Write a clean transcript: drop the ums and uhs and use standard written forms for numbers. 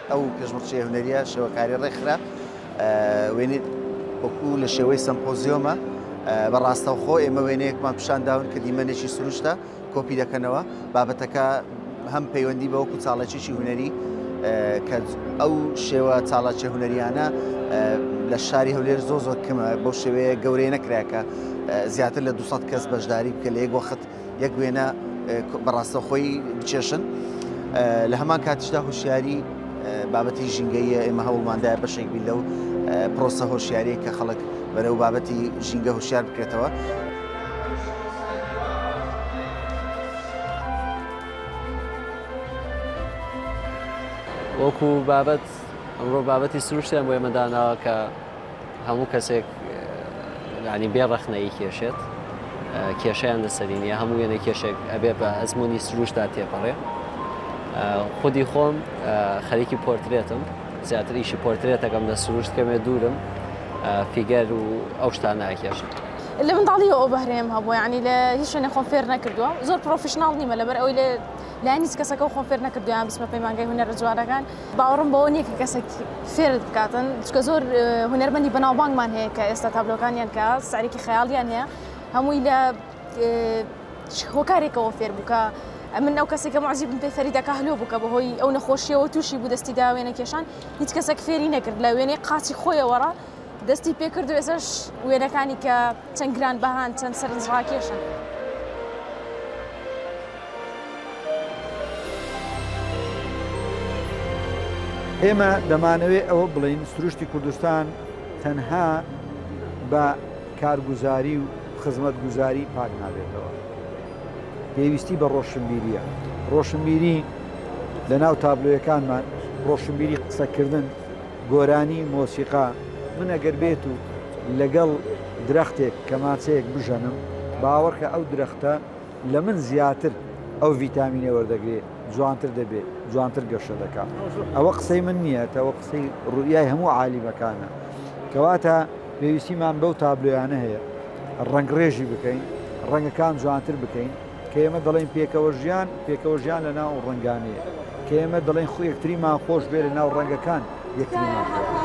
ئەو پێشمەرچەیە هونەریە شێوەکاری ڕێکخرا وێنێ وەکو لە شێوەی سەمپۆزیۆمە بەڕاستەوخۆ ئێمە وێنەیەکمان پیشانداون کە دیمەنێکی سروشتە کۆپی دەکەنەوە بابەتەکە هەم پەیوەندی بە وەکو چاڵەکێکی هونەری کە ئەو شێوە چاڵاچە هونەریانە لە شاری هەولێر زۆر کەمە بەو شێوەیە گەورەی نەکراکە زیاتر لە 200 کەس بەشداری بکە لە یەک وەخت یەک وێنە بەڕاستەخۆی بچێشن لە هەمان کاتیشدا هوشیاری بابەتی ژینگەیە ئێمە هەوڵماندایە بەشێک بین لەو پرۆسە هۆشیاریە کە خەڵک بەرەو بابەتی ژینگە هوشیار بکرێتەوە. وەکو بابەت ئەمڕۆ بابەتی سروشتیان بۆ ئێمەداناوە کە هەموو کەسێک ینی بێڕەخنەی کێشێت کێشەیان لەسەری نیە هەموو وێنە کێشێک ئەبێ بە ئەزمموی سروشدا تێپەڕێ. خودی خۆم خەریکی پۆرترێتم زیاتر ئیشی پۆرترێتەکەم لە سروشت کەمێ دوورم فیگەر و ئەو شتان ناکێشم. لە منداڵیەوە ئەو بەهرەیەم هەبووە ینی لە هیچ شوێنێ خۆم فێر نەکردووە زۆر پرۆفشناڵ نیمە لەبەر ئەوەی لە هیچ کەسەکە و خۆم فێر نەکردویان بسمە پەیمانگەی هونەرە جوانەکان باوەڕم بەوە نییە کە کەسێک فێرت بکاتن چکە زۆر هونەرمەندی بەناوبانگمان هەیە کە ئێستا تابلۆکانیان کە سەرێکی خەیاڵیان هەیە هەمووی لە هۆکارێکەوە فێر بووکە من ئەو کەسێکە معزی بن پێی فەریدە کاهلۆ بووکە بەهۆی ئەو نەخۆشیەوە تووشی بوو دەستی دا وێنە کێشان هیچ کەسێک فێری نەکرد لە وێنەی قاچی خۆیەوەڕە دەستی پێکرد و ئێسش وێنەکانی کە چەند گران بەهان چەند سەرنجڕاکێشن. ئێمە دەمانەوێت ئەوە بڵین سروشتی کوردستان تەنها بە کارگوزاری و خزمەتگوزاری پاک نابێتەوە پێویستی بە ڕۆشنبیریە ڕۆشنبیری لە ناو تابلۆیەکانمان ڕۆشنبیری قسەکردن گۆرانی مۆسیقا من ئەگەر بێت و لەگەڵ درەختێک کە ماچەیەک بژەنم باوەڕکە ئەو درەختە لە من زیاتر ئەو ڤیتامینە وەردەگرێت جوانتر دەبێت جوانتر گەشە دەکات ئەوە قسەی من نییە ئەوە قسەی ڕوئیای هەموو عالیمەکانە کەواتە پێویستیمان بەو تابلۆیانە هەیە ڕنگڕێژی بکەین ڕەنگەکان جوانتر بکەین کە ئێمە دەڵێن پێکەوە ژیان لە ناو ڕنگانەیە کە ئێمە دەڵێن خو یەکتریمان خۆش بێ لە ناو ڕەنگەکان یەکتریمان خۆش